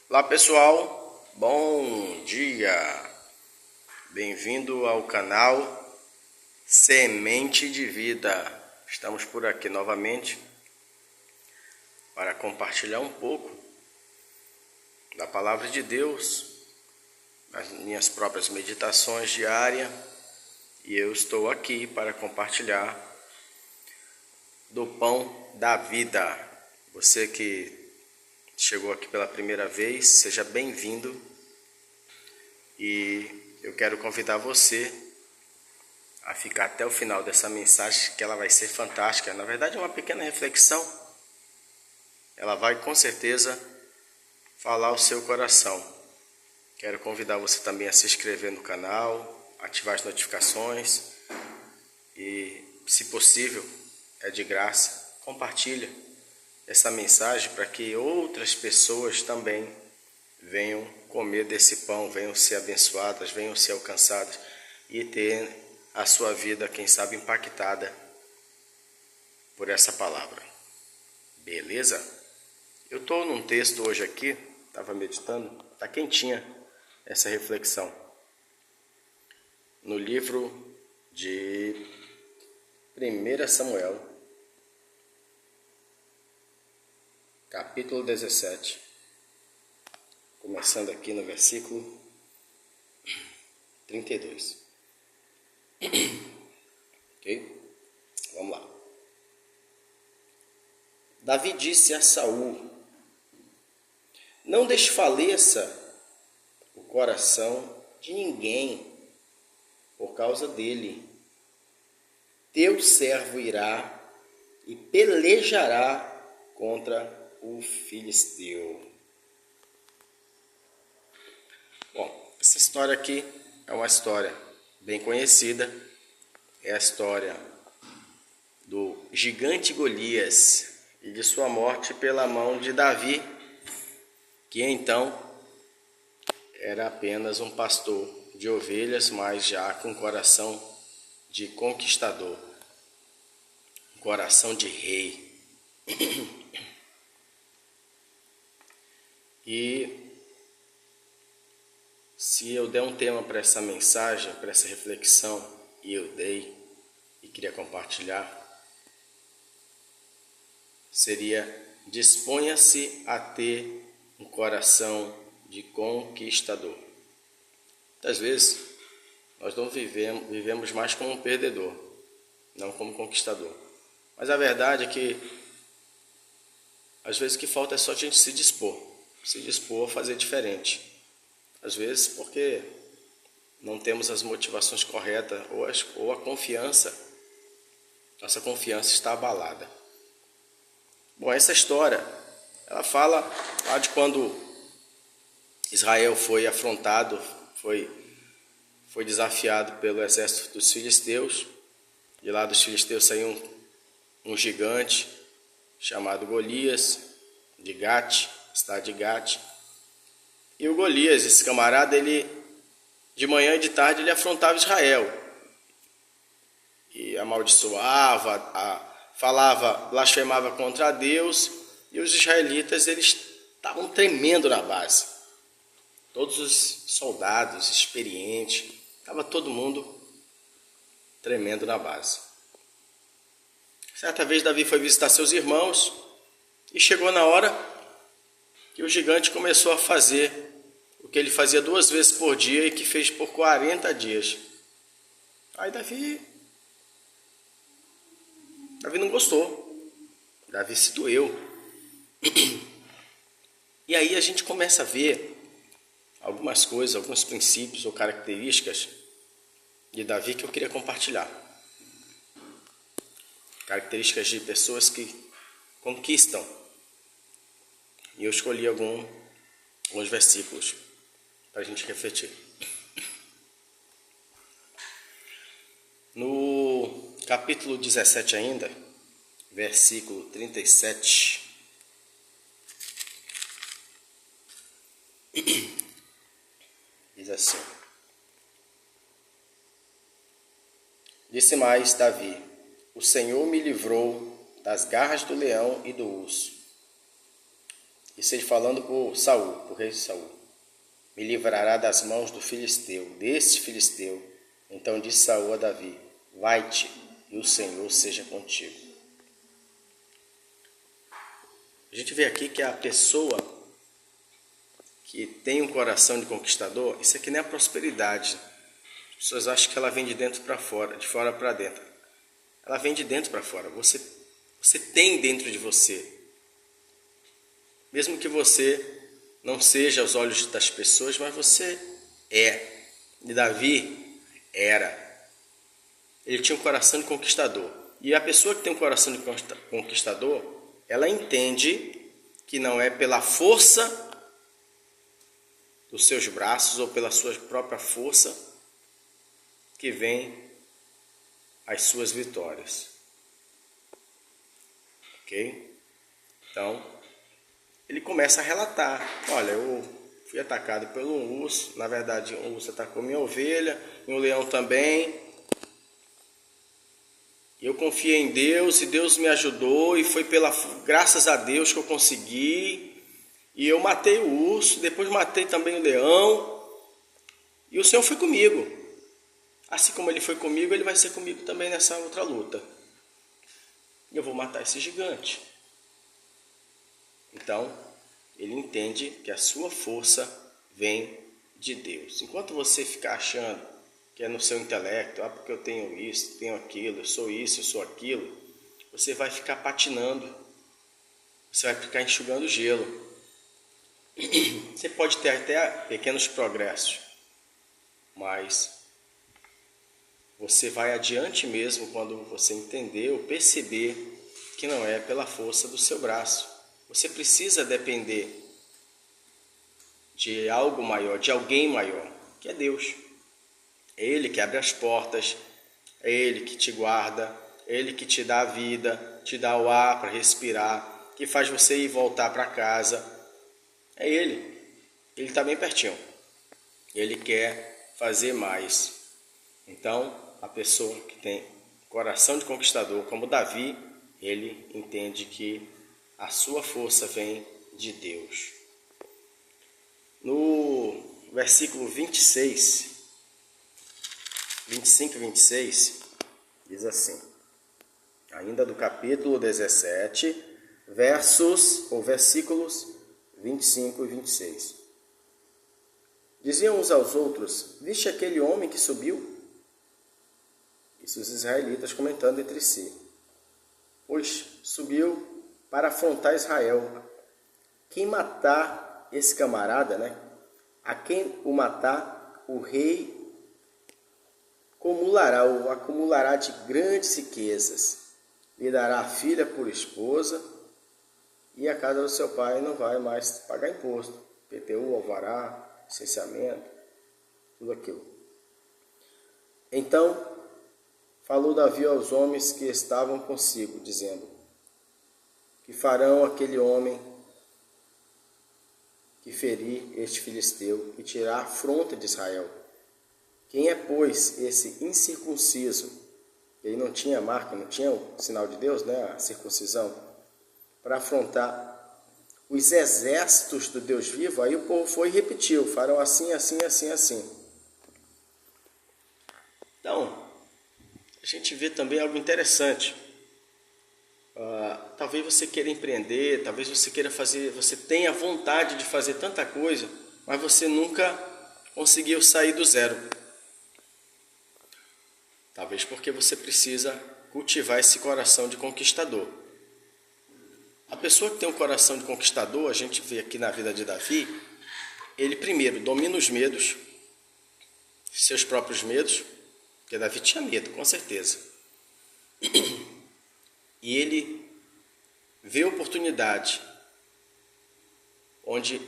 Olá pessoal, bom dia, bem-vindo ao canal Semente de Vida. Estamos por aqui novamente para compartilhar um pouco da Palavra de Deus, nas minhas próprias meditações diárias, e eu estou aqui para compartilhar do pão da vida. Você que chegou aqui pela primeira vez, seja bem-vindo, e eu quero convidar você a ficar até o final dessa mensagem, que ela vai ser fantástica. Na verdade é uma pequena reflexão, ela vai com certeza falar ao seu coração. Quero convidar você também a se inscrever no canal, ativar as notificações e, se possível, é de graça, compartilha essa mensagem para que outras pessoas também venham comer desse pão, venham ser abençoadas, venham ser alcançadas e ter a sua vida, quem sabe, impactada por essa palavra. Beleza? Eu estou num texto hoje aqui, estava meditando, está quentinha essa reflexão. No livro de 1 Samuel, capítulo 17, começando aqui no versículo 32. Ok? Vamos lá. Davi disse a Saul: não desfaleça o coração de ninguém por causa dele. Teu servo irá e pelejará contra o filisteu. Bom, essa história aqui é uma história bem conhecida. É a história do gigante Golias e de sua morte pela mão de Davi, que então era apenas um pastor de ovelhas, mas já com coração de conquistador, coração de rei. E se eu der um tema para essa mensagem, para essa reflexão, e eu dei e queria compartilhar, seria: disponha-se a ter um coração de conquistador. Muitas vezes nós não vivemos mais como um perdedor, não como conquistador. Mas a verdade é que às vezes o que falta é só a gente se dispor a fazer diferente. Às vezes porque não temos as motivações corretas ou a confiança, nossa confiança está abalada. Bom, essa história, ela fala lá de quando Israel foi afrontado, foi desafiado pelo exército dos filisteus. De lá dos filisteus saiu um gigante chamado Golias, de Gate, cidade de Gate. E o Golias, esse camarada, ele de manhã e de tarde ele afrontava Israel e amaldiçoava, falava, blasfemava contra Deus, e os israelitas eles estavam tremendo na base. Todos os soldados experientes, estava todo mundo tremendo na base. Certa vez Davi foi visitar seus irmãos e chegou na hora que o gigante começou a fazer o que ele fazia 2 vezes por dia e que fez por 40 dias. Aí Davi não gostou. Davi se doeu. E aí a gente começa a ver algumas coisas, alguns princípios ou características de Davi que eu queria compartilhar. Características de pessoas que conquistam. E eu escolhi alguns versículos para a gente refletir. No capítulo 17 ainda, versículo 37, diz assim: disse mais Davi: o Senhor me livrou das garras do leão e do urso. Isso ele falando por Saul, por rei Saul. Me livrará das mãos do filisteu, deste filisteu. Então disse Saul a Davi: vai-te, e o Senhor seja contigo. A gente vê aqui que a pessoa que tem um coração de conquistador, isso aqui não é a prosperidade. As pessoas acham que ela vem de dentro para fora, de fora para dentro. Ela vem de dentro para fora. Você tem dentro de você. Mesmo que você não seja aos olhos das pessoas, mas você é. E Davi era. Ele tinha um coração de conquistador. E a pessoa que tem um coração de conquistador, ela entende que não é pela força dos seus braços ou pela sua própria força que vem as suas vitórias. Ok? Então, ele começa a relatar: olha, eu fui atacado por um urso, na verdade um urso atacou minha ovelha, e um leão também. Eu confiei em Deus e Deus me ajudou, e foi graças a Deus que eu consegui, e eu matei o urso, depois matei também o leão, e o Senhor foi comigo. Assim como ele foi comigo, ele vai ser comigo também nessa outra luta. Eu vou matar esse gigante. Então, ele entende que a sua força vem de Deus. Enquanto você ficar achando que é no seu intelecto, porque eu tenho isso, tenho aquilo, eu sou isso, eu sou aquilo, você vai ficar patinando, você vai ficar enxugando gelo. Você pode ter até pequenos progressos, mas você vai adiante mesmo quando você entender ou perceber que não é pela força do seu braço. Você precisa depender de algo maior, de alguém maior, que é Deus. É Ele que abre as portas, é Ele que te guarda, é Ele que te dá a vida, te dá o ar para respirar, que faz você ir voltar para casa. É Ele. Ele está bem pertinho. Ele quer fazer mais. Então, a pessoa que tem coração de conquistador, como Davi, ele entende que a sua força vem de Deus. No versículo 25 e 26, diz assim, ainda do capítulo 17, versículos 25 e 26. Diziam uns aos outros: viste aquele homem que subiu? Isso os israelitas comentando entre si. Pois subiu para afrontar Israel. Quem matar esse camarada, né? A quem o matar, o rei acumulará de grandes riquezas, lhe dará a filha por esposa, e a casa do seu pai não vai mais pagar imposto, PTU, alvará, licenciamento, tudo aquilo. Então falou Davi aos homens que estavam consigo, dizendo: que farão aquele homem que ferir este filisteu e tirar a afronta de Israel? Quem é, pois, esse incircunciso? Ele não tinha marca, não tinha o sinal de Deus, né? A circuncisão, para afrontar os exércitos do Deus vivo. Aí o povo foi e repetiu: farão assim, assim, assim, assim. Então, a gente vê também algo interessante. Talvez você queira empreender, talvez você queira fazer, você tenha vontade de fazer tanta coisa, mas você nunca conseguiu sair do zero. Talvez porque você precisa cultivar esse coração de conquistador. A pessoa que tem um coração de conquistador, a gente vê aqui na vida de Davi, ele primeiro domina os medos, seus próprios medos, porque Davi tinha medo, com certeza. E ele vê oportunidade onde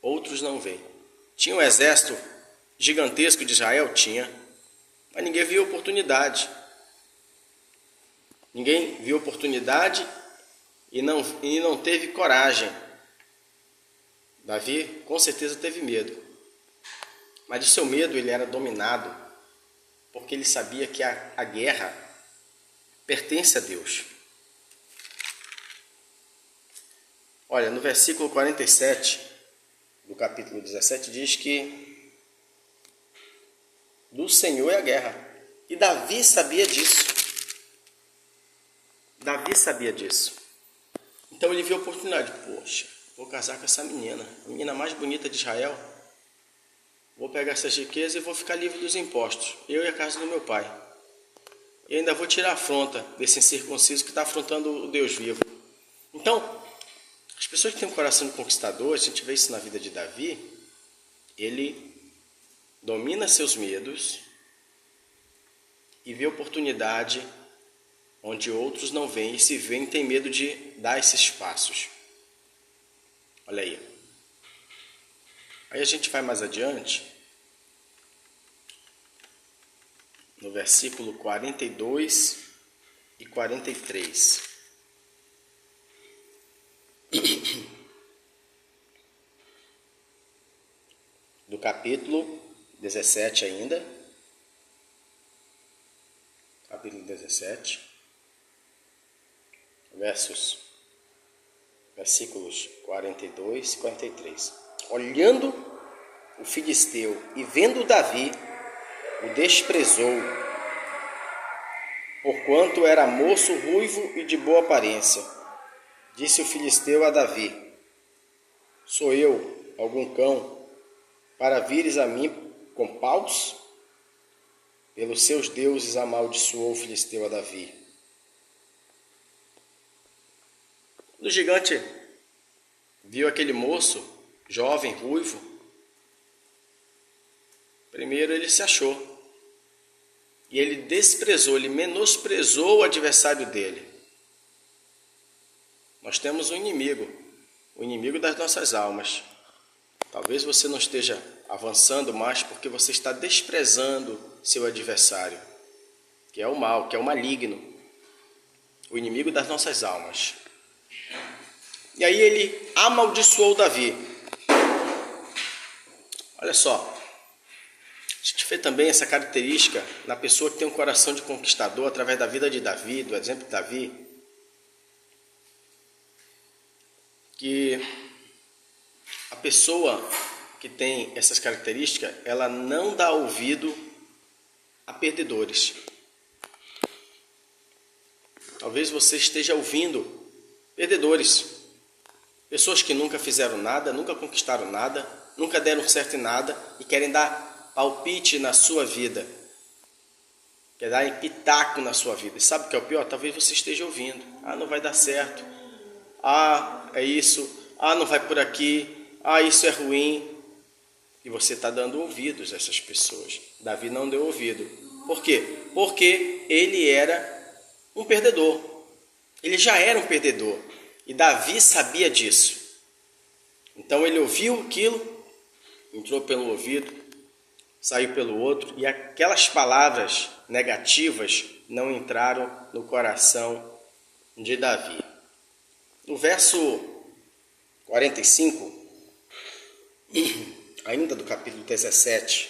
outros não veem. Tinha um exército gigantesco de Israel? Tinha. Mas ninguém viu oportunidade. Ninguém viu oportunidade e não teve coragem. Davi com certeza teve medo. Mas de seu medo ele era dominado, porque ele sabia que a guerra pertence a Deus. Olha, no versículo 47 do capítulo 17 diz que do Senhor é a guerra. E Davi sabia disso. Davi sabia disso. Então ele viu a oportunidade. Poxa, vou casar com essa menina, a menina mais bonita de Israel. Vou pegar essas riquezas e vou ficar livre dos impostos, eu e a casa do meu pai. E ainda vou tirar a afronta desse incircunciso que está afrontando o Deus vivo. Então, as pessoas que têm um coração de conquistador, a gente vê isso na vida de Davi, ele domina seus medos e vê oportunidade onde outros não veem, e se veem tem medo de dar esses passos. Olha aí. Aí a gente vai mais adiante, no versículo 42 e 43. Do capítulo 17 ainda. Capítulo 17. Versículos 42 e 43. Olhando o filisteu e vendo Davi, o desprezou, porquanto era moço, ruivo e de boa aparência. Disse o filisteu a Davi: sou eu algum cão, para vires a mim com paus? Pelos seus deuses amaldiçoou o filisteu a Davi. O gigante viu aquele moço, jovem, ruivo. Primeiro ele se achou. E ele desprezou, ele menosprezou o adversário dele. Nós temos um inimigo, o inimigo das nossas almas. Talvez você não esteja avançando mais porque você está desprezando seu adversário, que é o mal, que é o maligno, o inimigo das nossas almas. E aí ele amaldiçoou Davi. Olha só, a gente vê também essa característica na pessoa que tem um coração de conquistador através da vida de Davi, do exemplo de Davi, que a pessoa que tem essas características, ela não dá ouvido a perdedores. Talvez você esteja ouvindo perdedores, pessoas que nunca fizeram nada, nunca conquistaram nada, nunca deram certo em nada e querem dar palpite na sua vida, quer dar pitaco na sua vida. E sabe o que é o pior? Talvez você esteja ouvindo: ah, não vai dar certo, ah, é isso, ah, não vai por aqui, ah, isso é ruim. E você está dando ouvidos a essas pessoas. Davi não deu ouvido. Por quê? Porque ele era um perdedor. Ele já era um perdedor. E Davi sabia disso. Então ele ouviu aquilo, entrou pelo ouvido, saiu pelo outro, e aquelas palavras negativas não entraram no coração de Davi. No verso 45, ainda do capítulo 17,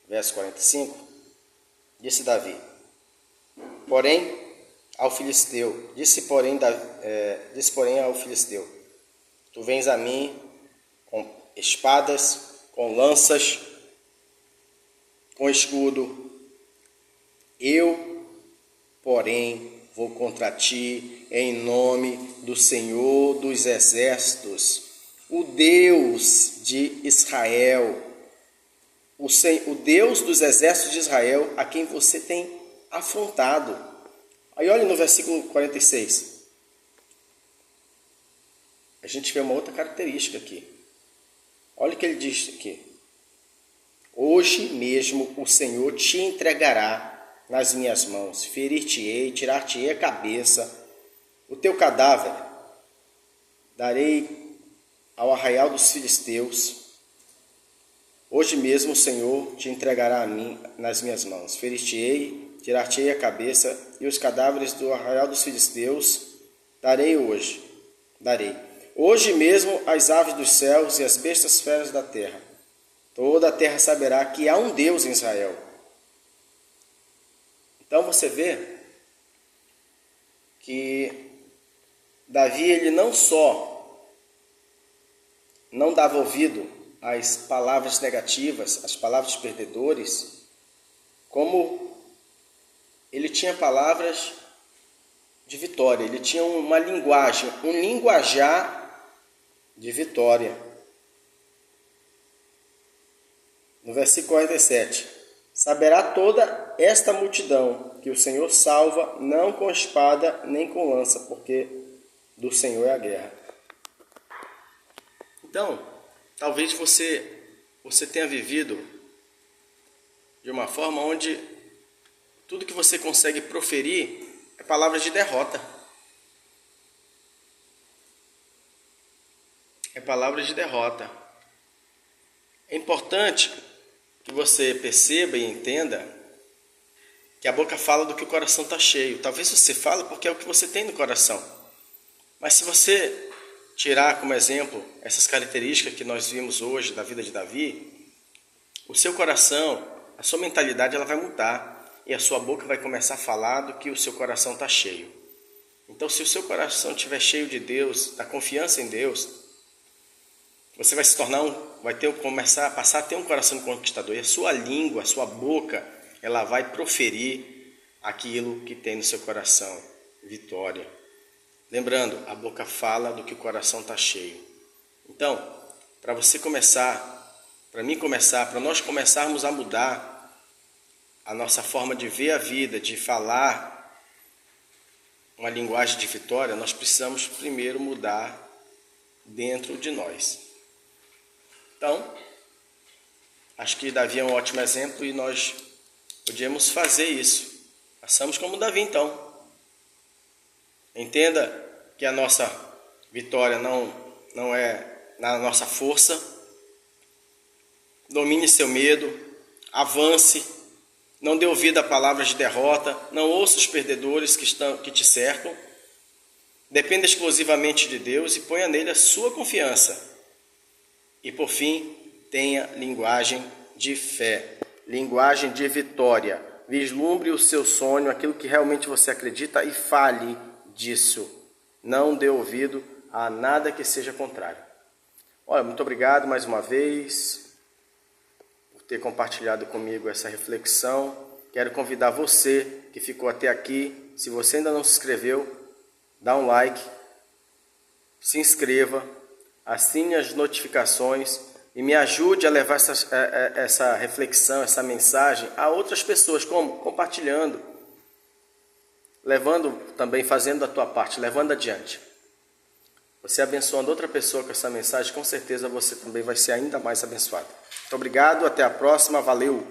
verso 45, disse Davi, porém ao filisteu, disse porém ao filisteu, tu vens a mim com espadas, com lanças, com escudo, eu, porém, vou contra ti em nome do Senhor dos Exércitos, o Deus de Israel, o Deus dos exércitos de Israel, a quem você tem afrontado. Aí olha no versículo 46. A gente vê uma outra característica aqui. Olha o que ele diz aqui. Hoje mesmo o Senhor te entregará nas minhas mãos, ferir-te-ei, tirar-te-ei a cabeça, o teu cadáver darei ao arraial dos filisteus. Hoje mesmo o Senhor te entregará a mim nas minhas mãos. Ferir-te-ei, tirar-te-ei a cabeça, e os cadáveres do arraial dos filisteus darei. Hoje mesmo as aves dos céus e as bestas feras da terra. Toda a terra saberá que há um Deus em Israel. Então você vê que Davi, ele não só não dava ouvido às palavras negativas, às palavras perdedores, como ele tinha palavras de vitória, ele tinha uma linguagem, um linguajar de vitória. No versículo 47, saberá toda esta multidão que o Senhor salva, não com espada nem com lança, porque do Senhor é a guerra. Então, talvez você tenha vivido de uma forma onde tudo que você consegue proferir é palavras de derrota. É palavras de derrota. É importante que você perceba e entenda que a boca fala do que o coração está cheio. Talvez você fale porque é o que você tem no coração. Mas se você tirar como exemplo essas características que nós vimos hoje da vida de Davi, o seu coração, a sua mentalidade, ela vai mudar. E a sua boca vai começar a falar do que o seu coração está cheio. Então, se o seu coração estiver cheio de Deus, da confiança em Deus, você vai se tornar começar a passar a ter um coração conquistador. E a sua língua, a sua boca, ela vai proferir aquilo que tem no seu coração. Vitória. Lembrando, a boca fala do que o coração está cheio. Então, para você começar, para mim começar, para nós começarmos a mudar a nossa forma de ver a vida, de falar uma linguagem de vitória, nós precisamos primeiro mudar dentro de nós. Então, acho que Davi é um ótimo exemplo e nós podíamos fazer isso. Façamos como Davi, então. Entenda que a nossa vitória não é na nossa força. Domine seu medo, avance. Não dê ouvido a palavras de derrota, não ouça os perdedores que te cercam. Dependa exclusivamente de Deus e ponha nele a sua confiança. E por fim, tenha linguagem de fé, linguagem de vitória. Vislumbre o seu sonho, aquilo que realmente você acredita e fale disso. Não dê ouvido a nada que seja contrário. Olha, muito obrigado mais uma vez ter compartilhado comigo essa reflexão. Quero convidar você que ficou até aqui, se você ainda não se inscreveu, dá um like, se inscreva, assine as notificações e me ajude a levar essa reflexão, essa mensagem a outras pessoas, como? Compartilhando, levando também, fazendo a tua parte, levando adiante. Você abençoando outra pessoa com essa mensagem, com certeza você também vai ser ainda mais abençoado. Muito obrigado, até a próxima, valeu!